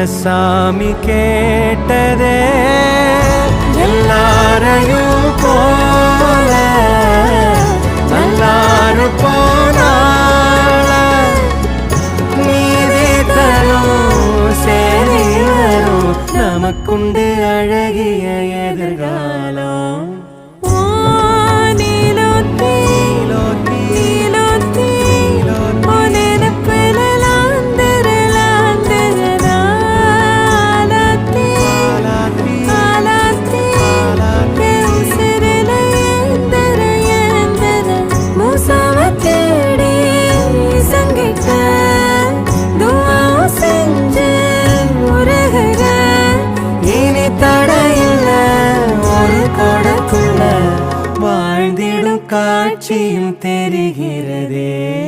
சாமி கேட்டதே எல்லாரையும் போல நல்லாரு போனால நீதி தரும் சேரி வரும் நமக்குண்டு அழகிய எதிர்காலம். வாழ்ந்திடும் காட்சியும் தெரிகிறதே.